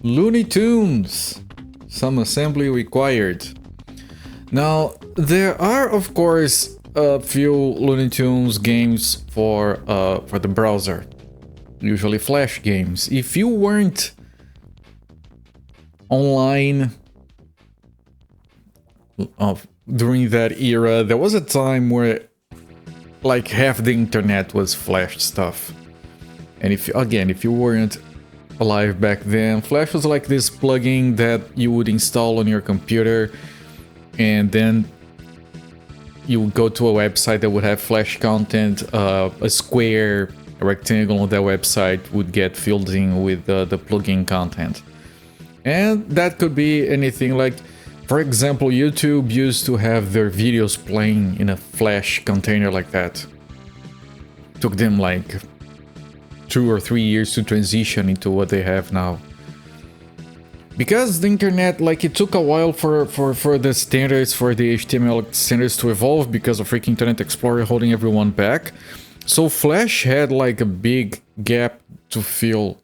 Looney Tunes. Some assembly required. Now, there are, of course, a few Looney Tunes games for the browser. Usually Flash games. If you weren't online during that era, there was a time where like half the internet was Flash stuff. And if you weren't alive back then, Flash was like this plugin that you would install on your computer, and then you would go to a website that would have Flash content. A square, a rectangle on that website would get filled in with the plugin content. And that could be anything, like, for example, YouTube used to have their videos playing in a Flash container like that. Took them like 2 or 3 years to transition into what they have now. Because the internet, like, it took a while for the standards, for the HTML standards to evolve because of freaking Internet Explorer holding everyone back. So Flash had like a big gap to fill.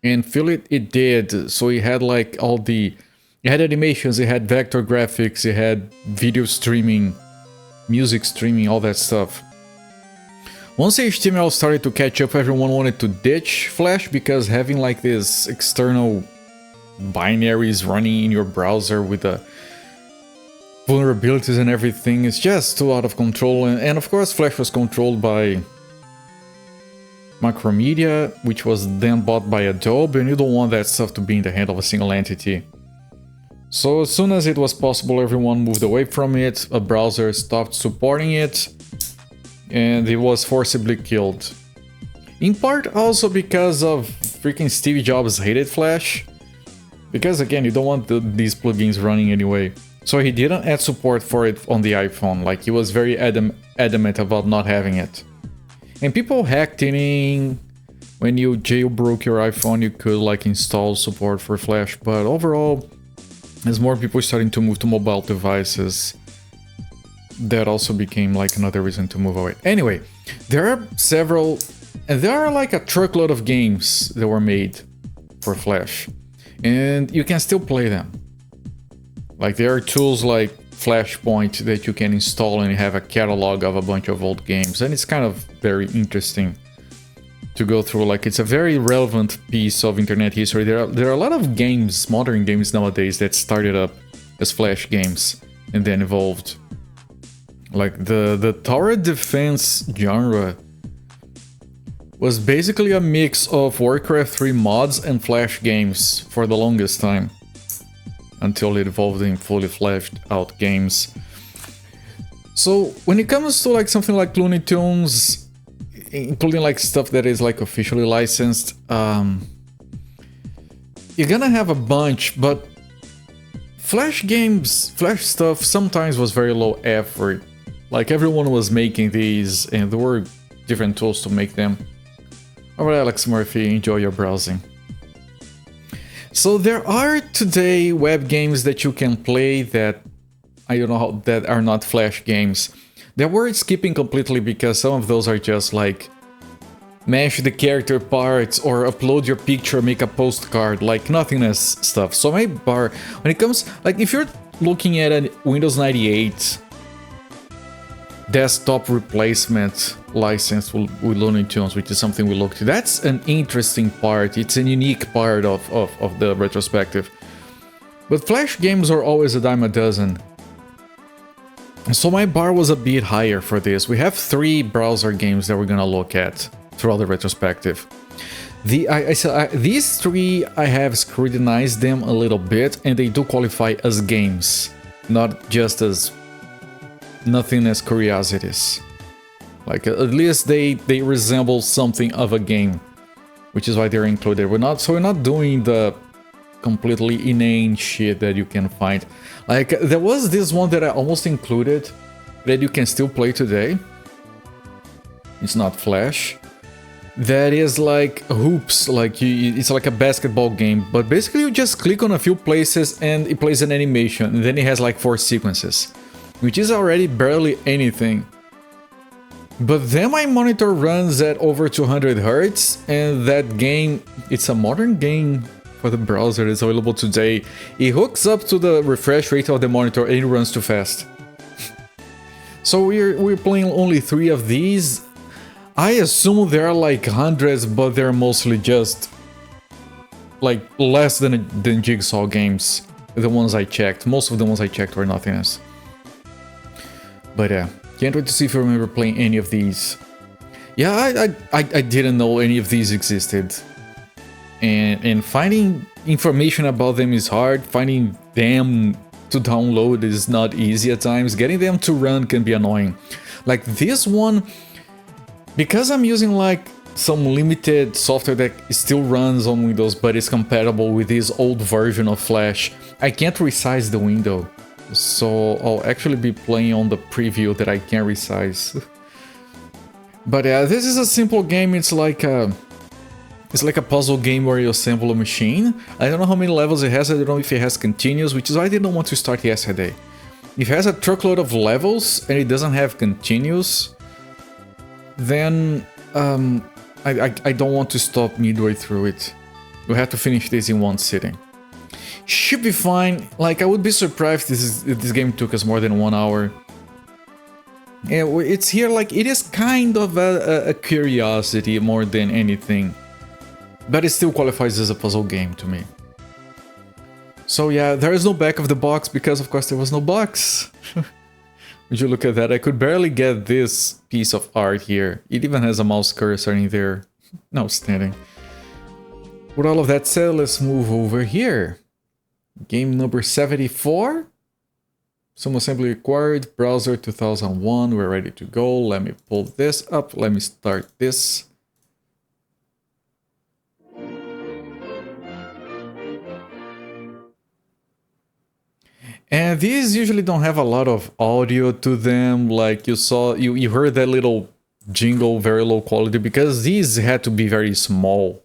And fill it did. So it had like it had animations, it had vector graphics, it had video streaming, music streaming, all that stuff. Once HTML started to catch up, everyone wanted to ditch Flash because having like this external binaries running in your browser with the vulnerabilities and everything is just too out of control. And of course, Flash was controlled by Macromedia, which was then bought by Adobe, and you don't want that stuff to be in the hand of a single entity. So as soon as it was possible, everyone moved away from it, a browser stopped supporting it, and it was forcibly killed. In part also because of freaking Steve Jobs hated Flash, because again, you don't want these plugins running anyway. So he didn't add support for it on the iPhone, like he was very adamant about not having it. And people hacked it in. When you jailbroke your iPhone, you could like install support for Flash, but overall, as more people starting to move to mobile devices, that also became like another reason to move away. Anyway, there are several, and there are like a truckload of games that were made for Flash, and you can still play them. Like there are tools like Flashpoint that you can install and you have a catalog of a bunch of old games, and it's kind of very interesting to go through. Like it's a very relevant piece of internet history. There are a lot of games, modern games nowadays, that started up as Flash games and then evolved. Like the tower defense genre was basically a mix of Warcraft 3 mods and Flash games for the longest time, until it evolved in fully fleshed out games. So when it comes to like something like Looney Tunes, including like stuff that is like officially licensed, you're gonna have a bunch, but Flash games, Flash stuff sometimes was very low effort. Like everyone was making these and there were different tools to make them. Alright, Alex Murphy, enjoy your browsing. So there are today web games that you can play that I don't know how, that are not Flash games. They're worth skipping completely because some of those are just like mash the character parts or upload your picture, make a postcard, like nothingness stuff. So my bar, when it comes, like if you're looking at a Windows 98 desktop replacement license with Looney Tunes, which is something we looked at. That's an interesting part. It's a unique part of the retrospective. But Flash games are always a dime a dozen. So my bar was a bit higher for this. We have 3 browser games that we're gonna look at throughout the retrospective. These 3, I have scrutinized them a little bit, and they do qualify as games, not just as nothingness curiosities. Like at least they resemble something of a game, which is why they're included. We're not doing the completely inane shit that you can find. Like there was this one that I almost included that you can still play today. It's not Flash. That is like hoops, like it's like a basketball game, but basically you just click on a few places and it plays an animation, and then it has like 4 sequences, which is already barely anything. But then my monitor runs at over 200 Hz, and that game, it's a modern game for the browser that's available today. It hooks up to the refresh rate of the monitor and it runs too fast. So we're playing only 3 of these. I assume there are like hundreds, but they're mostly just like less than Jigsaw games. The ones I checked. Most of the ones I checked were nothingness. But yeah, can't wait to see if I remember playing any of these. Yeah, I didn't know any of these existed. And finding information about them is hard. Finding them to download is not easy at times. Getting them to run can be annoying. Like this one, because I'm using like some limited software that still runs on Windows but is compatible with this old version of Flash, I can't resize the window. So I'll actually be playing on the preview that I can resize. But yeah, this is a simple game. It's like a puzzle game where you assemble a machine. I don't know how many levels it has. I don't know if it has continuous, which is why I didn't want to start yesterday. If it has a truckload of levels and it doesn't have continuous, then I don't want to stop midway through it. We'll have to finish this in one sitting. Should be fine. Like, I would be surprised if this game took us more than 1 hour. Yeah, it's here like it is kind of a curiosity more than anything. But it still qualifies as a puzzle game to me. So yeah, there is no back of the box because of course there was no box. Would you look at that? I could barely get this piece of art here. It even has a mouse cursor in there. Outstanding. With all of that said, let's move over here. Game number 74. Some assembly required. Browser 2001. We're ready to go. Let me pull this up. Let me start this. And these usually don't have a lot of audio to them. Like you heard that little jingle, very low quality, because these had to be very small.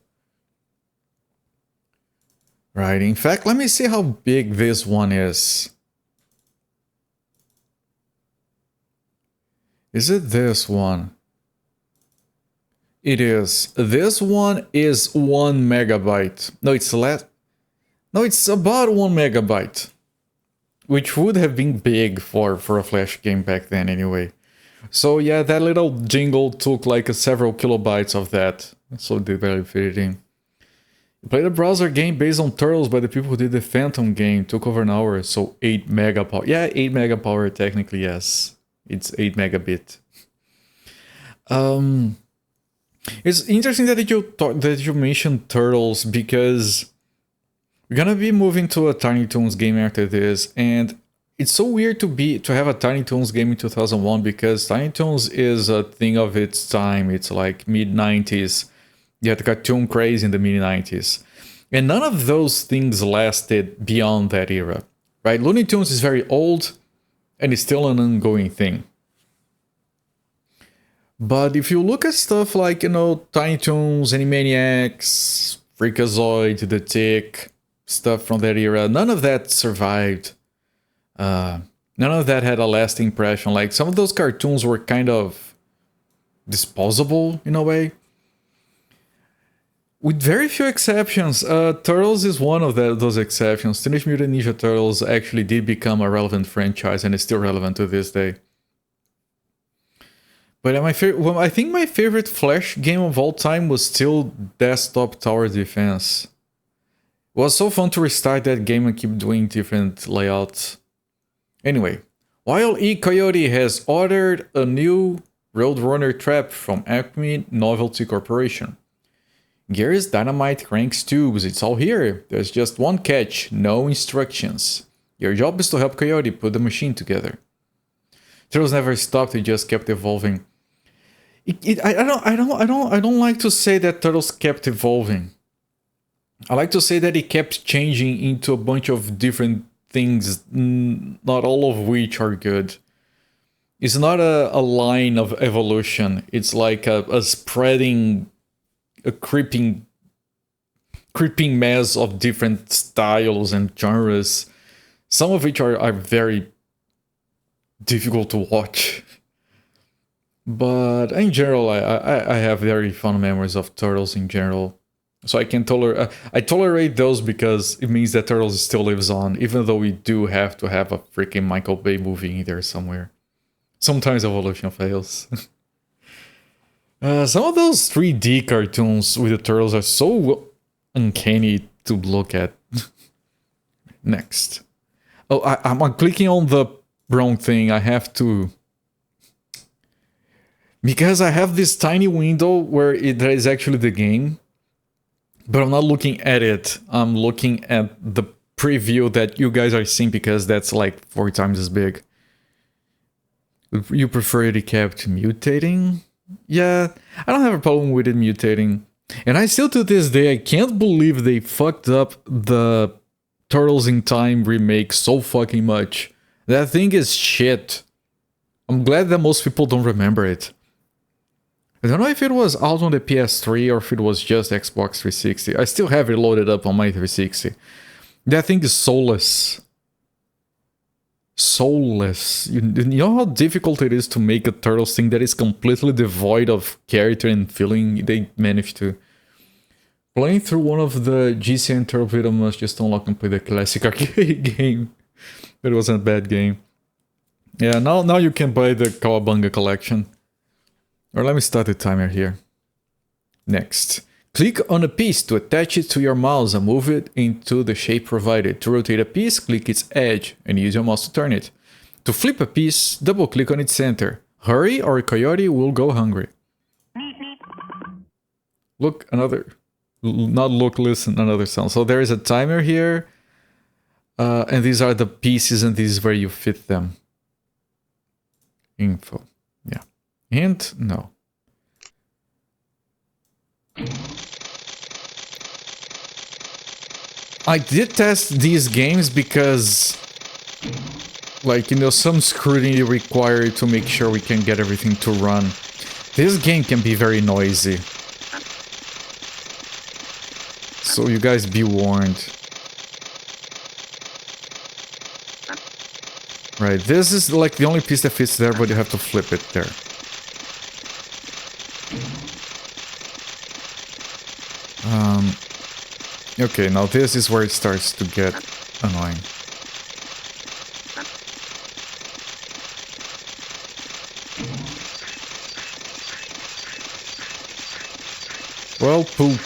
Right, in fact, let me see how big this one is. Is it this one? It is. This one is 1 megabyte. No, it's less. No, it's about 1 megabyte. Which would have been big for a Flash game back then anyway. So yeah, that little jingle took like several kilobytes of that. So they barely fit it in. You played a browser game based on Turtles by the people who did the Phantom game. Took over an hour, so 8 mega power. Yeah, 8 mega power technically, yes. It's 8 megabit. It's interesting that you mentioned Turtles because we're gonna be moving to a Tiny Toons game after this, and it's so weird to have a Tiny Toons game in 2001 because Tiny Toons is a thing of its time. It's like mid-90s. You had the cartoon craze in the mid-90s. And none of those things lasted beyond that era, right? Looney Tunes is very old and it's still an ongoing thing. But if you look at stuff like, you know, Tiny Toons, Animaniacs, Freakazoid, The Tick, stuff from that era, none of that survived. None of that had a lasting impression. Like, some of those cartoons were kind of disposable in a way. With very few exceptions. Turtles is one of those exceptions. Teenage Mutant Ninja Turtles actually did become a relevant franchise and is still relevant to this day. But I think my favorite Flash game of all time was still Desktop Tower Defense. It was so fun to restart that game and keep doing different layouts. Anyway, Wile E. Coyote has ordered a new Roadrunner trap from Acme Novelty Corporation. Gary's dynamite cranks tubes, it's all here. There's just one catch, no instructions. Your job is to help Coyote put the machine together. Turtles never stopped, it just kept evolving. I don't like to say that Turtles kept evolving. I like to say that it kept changing into a bunch of different things, not all of which are good. It's not a line of evolution. It's like a spreading, a creeping mess of different styles and genres, some of which are very difficult to watch. But in general, I have very fond memories of Turtles in general. So I can tolerate those because it means that Turtles still lives on, even though we do have to have a freaking Michael Bay movie in there somewhere. Sometimes Evolution fails. Some of those 3D cartoons with the Turtles are so uncanny to look at. Next. Oh, I'm clicking on the wrong thing. I have to... Because I have this tiny window where there is actually the game. But I'm not looking at it. I'm looking at the preview that you guys are seeing because that's like 4 times as big. You prefer it kept mutating? Yeah, I don't have a problem with it mutating. And I still to this day, I can't believe they fucked up the Turtles in Time remake so fucking much. That thing is shit. I'm glad that most people don't remember it. I don't know if it was out on the PS3 or if it was just Xbox 360. I still have it loaded up on my 360. That thing is soulless. Soulless. You know how difficult it is to make a Turtles thing that is completely devoid of character and feeling? They managed to. Playing through one of the GCN Turtle video must just unlock and play the classic arcade game. It wasn't a bad game. Yeah, now you can buy the Kawabunga collection. Or let me start the timer here. Next. Click on a piece to attach it to your mouse and move it into the shape provided. To rotate a piece, click its edge and use your mouse to turn it. To flip a piece, double click on its center. Hurry or a coyote will go hungry. Look, another... Not look, listen, another sound. So there is a timer here. And these are the pieces and this is where you fit them. Info. Yeah. Hint? No. I did test these games because, like, you know, some scrutiny required to make sure we can get everything to run. This game can be very noisy. So you guys be warned. Right, this is like the only piece that fits there, but you have to flip it there. Okay, now this is where it starts to get annoying. Well, poop.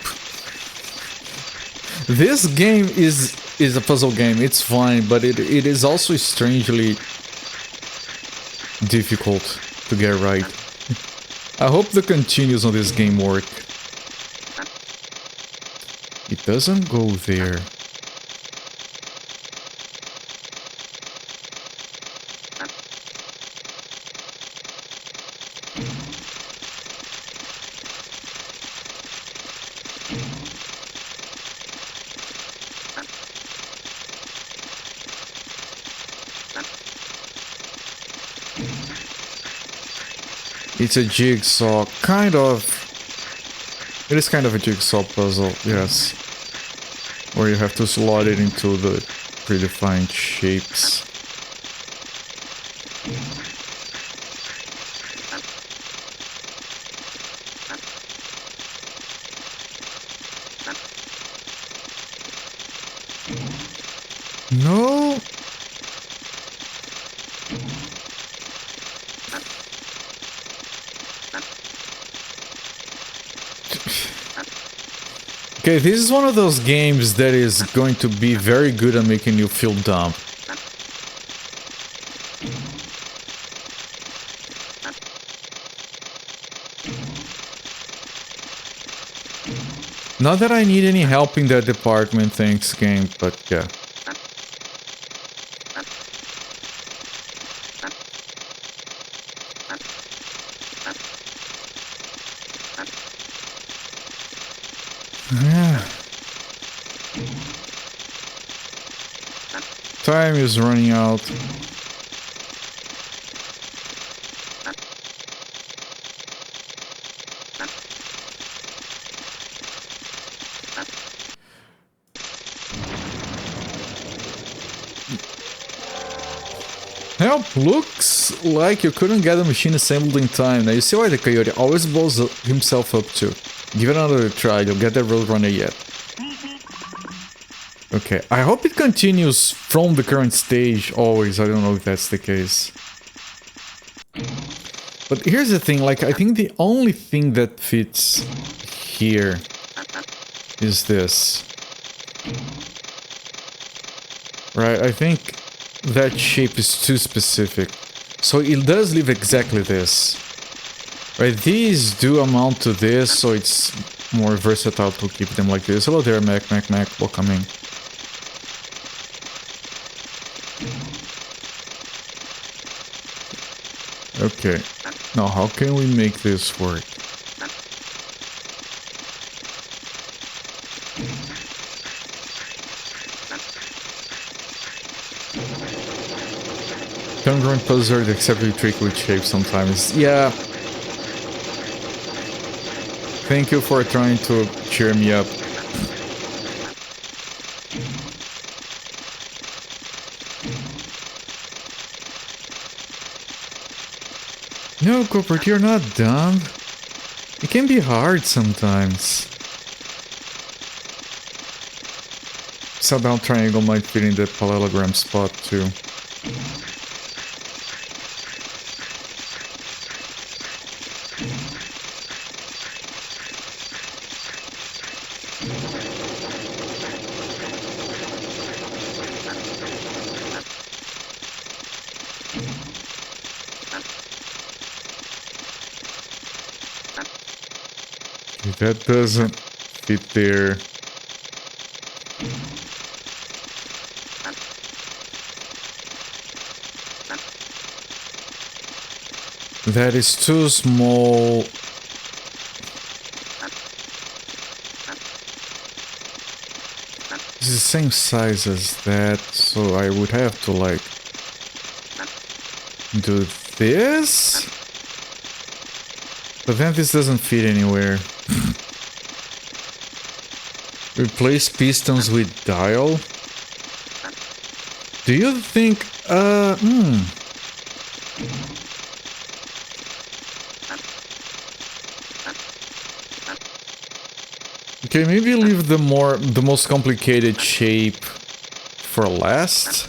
This game is a puzzle game, it's fine, but it is also strangely difficult to get right. I hope the continues on this game work. It doesn't go there. It's a jigsaw, kind of. It is kind of a jigsaw puzzle, yes. Where you have to slot it into the predefined shapes. No. Okay, this is one of those games that is going to be very good at making you feel dumb. Not that I need any help in that department, thanks game, but yeah. Yeah. Time is running out. Help, looks like you couldn't get the machine assembled in time. Now you see why the coyote always blows himself up too. Give it another try, you'll get that Roadrunner yet. Okay, I hope it continues from the current stage always, I don't know if that's the case. But here's the thing, like, I think the only thing that fits here is this. Right, I think that shape is too specific. So it does leave exactly this. Right, these do amount to this, so it's more versatile to keep them like this. Hello there, Mac, welcoming. Okay, now how can we make this work? Congruent puzzles are deceptively tricky with shapes sometimes. Yeah. Thank you for trying to cheer me up. No, Cooper, you're not dumb. It can be hard sometimes. Upside down triangle might fit in the parallelogram spot too. That doesn't fit there. That is too small. It's the same size as that, so I would have to like do this? But then this doesn't fit anywhere. Replace pistons with dial? Do you think, Okay, maybe leave the most complicated shape for last.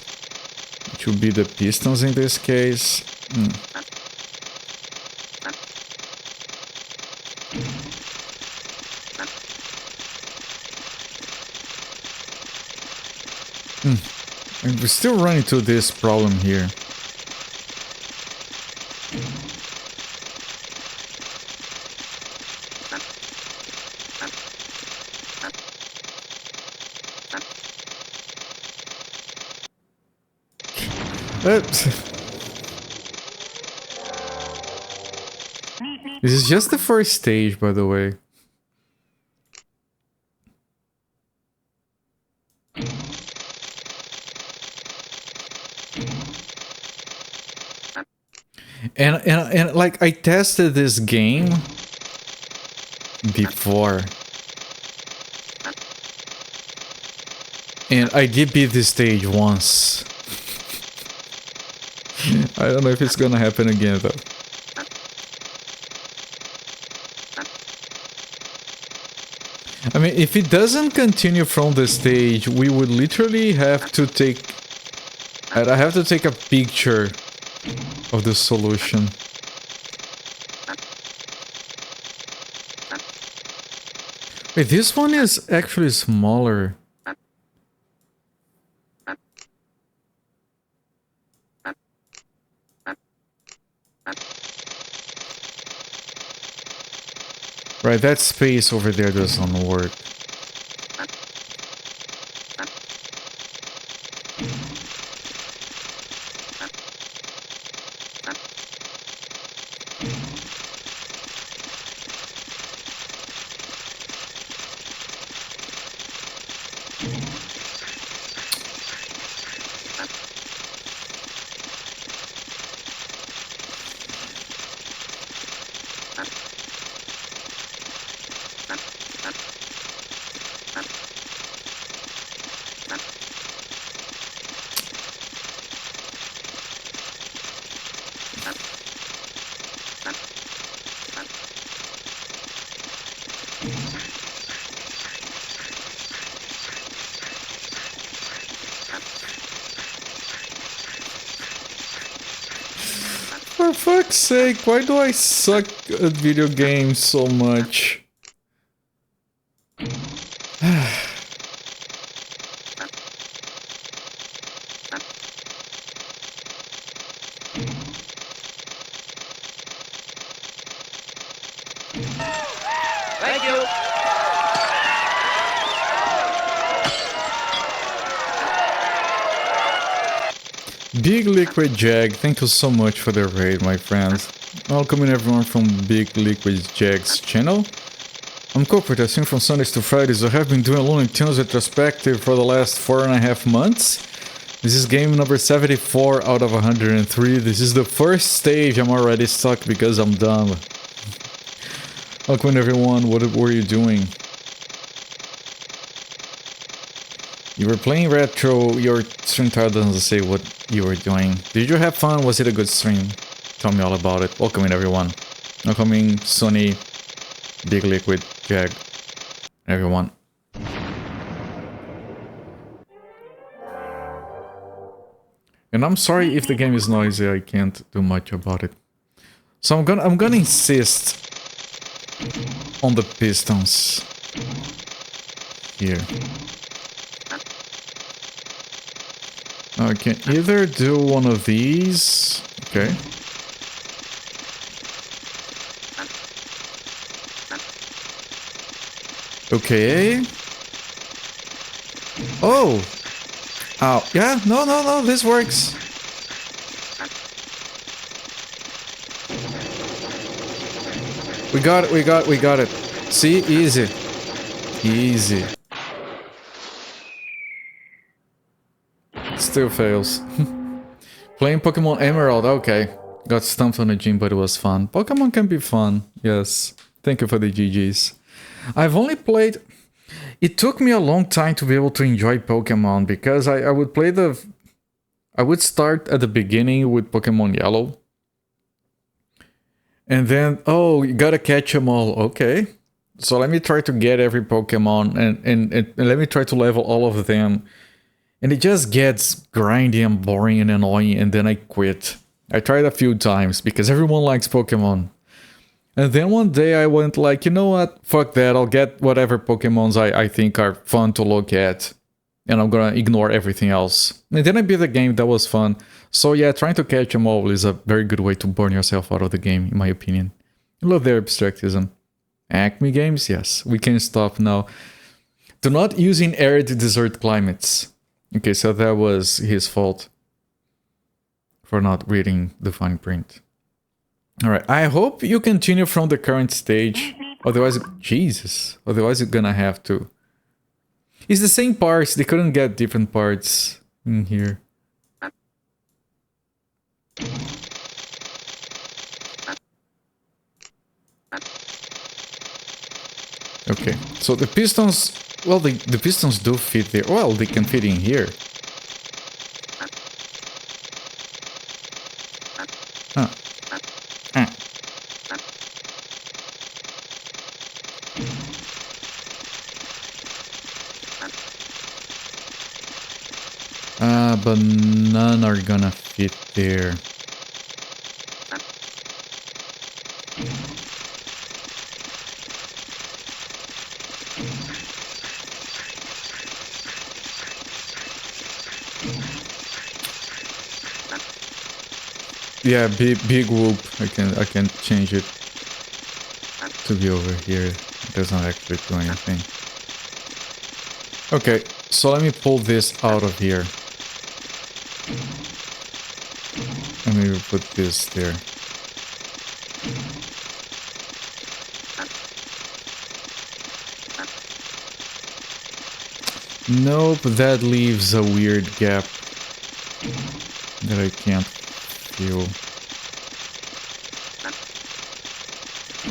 Which would be the pistons in this case. And we're still running into this problem here. This is just the first stage, by the way. And like I tested this game before. And I did beat this stage once. I don't know if it's gonna happen again though. I mean, if it doesn't continue from the stage, we would literally have to take... I have to take a picture of the solution. Wait, this one is actually smaller. Right, that space over there doesn't work. For fuck's sake, why do I suck at video games so much? Thank you. Big Liquid Jag, thank you so much for the raid, my friends. Welcoming everyone from Big Liquid Jag's channel. I'm Corporate, I stream from Sundays to Fridays. I have been doing Looney Tunes retrospective for the last 4.5 months. This is game number 74 out of 103. This is the first stage. I'm already stuck because I'm dumb. Welcome everyone, what were you doing? You were playing retro, your stream title doesn't say what you were doing. Did you have fun? Was it a good stream? Tell me all about it. Welcoming everyone. Welcoming Sony, Big Liquid, Jag, everyone. And I'm sorry if the game is noisy, I can't do much about it. So I'm gonna insist on the pistons here. I can either do one of these. Okay. Okay. Oh! Oh, yeah, no, this works. We got it. See, easy. Easy. Still fails. Playing Pokemon Emerald, okay. Got stumped on the gym, but it was fun. Pokemon can be fun, yes. Thank you for the GGs. I've only played... It took me a long time to be able to enjoy Pokemon, because I would play the... I would start at the beginning with Pokemon Yellow. And then, oh, you gotta catch them all, okay. So let me try to get every Pokemon, and let me try to level all of them. And it just gets grindy and boring and annoying, and then I quit. I tried a few times, because everyone likes Pokemon. And then one day I went like, you know what, fuck that, I'll get whatever Pokemons I think are fun to look at. And I'm gonna ignore everything else. And then I beat the game, that was fun. So yeah, trying to catch them all is a very good way to burn yourself out of the game, in my opinion. I love their abstractism. Acme games, yes, we can stop now. Do not use in arid desert climates. Okay, so that was his fault for not reading the fine print. Alright, I hope you continue from the current stage. Otherwise, Jesus, otherwise you're gonna have to. It's the same parts, they couldn't get different parts in here. Okay, so the pistons, well, the pistons do fit there. Well, they can fit in here. Huh. But none are gonna fit there. Yeah, big whoop. I can change it to be over here. It doesn't actually do anything. Okay, so let me pull this out of here. And maybe put this there. Nope, that leaves a weird gap that I can't feel.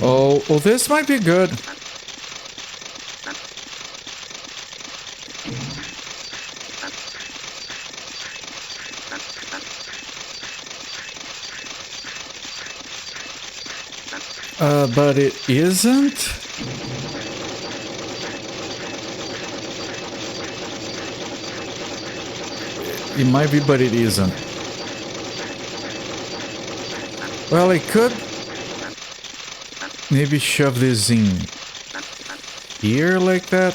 Oh, this might be good. But it isn't? It might be, but it isn't. Well, I could maybe shove this in here like that.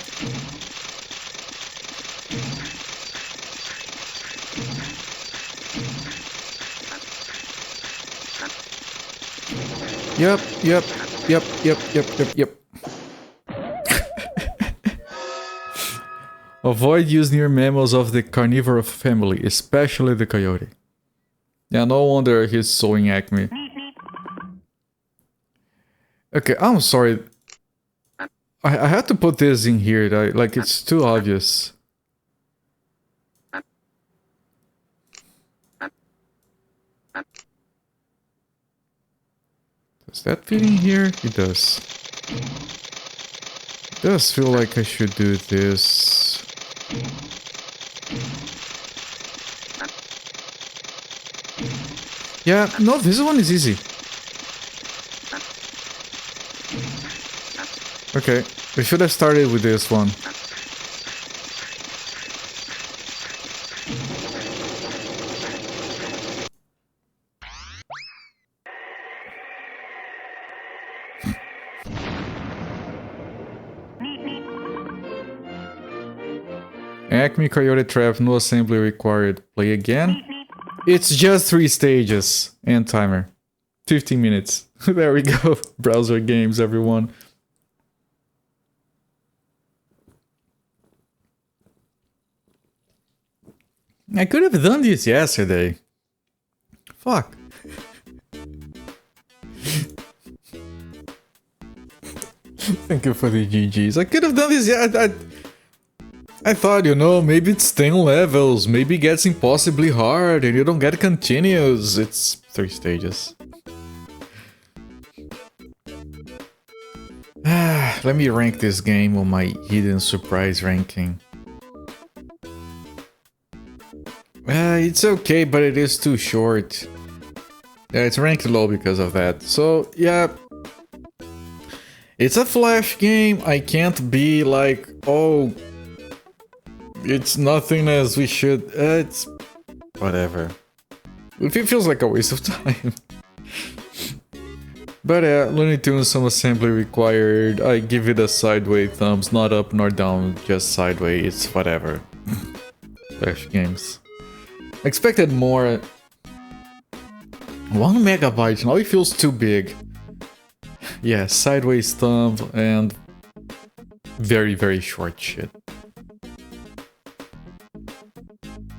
Yep. Avoid use near mammals of the carnivore family, especially the coyote. Yeah, no wonder he's sewing Acme. Okay, I'm sorry. I had to put this in here, like it's too obvious. Does that fit in here? It does. It does feel like I should do this. Yeah, no, this one is easy. Okay, we should have started with this one. Acme Coyote Trap, no assembly required. Play again. It's just 3 stages. And timer. 15 minutes. There we go. Browser games, everyone. I could have done this yesterday. Fuck. Thank you for the GGs. I could have done this. Yeah, I thought, you know, maybe it's 10 levels, maybe it gets impossibly hard and you don't get continues. It's 3 stages. Let me rank this game on my hidden surprise ranking. It's okay, but it is too short. Yeah, it's ranked low because of that. So, yeah. It's a Flash game. I can't be like, oh, it's nothing as we should. It's whatever. It feels like a waste of time. But Looney Tunes, some assembly required. I give it a sideways thumbs, not up nor down, just sideways. It's whatever. Flash games. Expected more. 1 megabyte, now it feels too big. Yeah, sideways thumb and very, very short shit.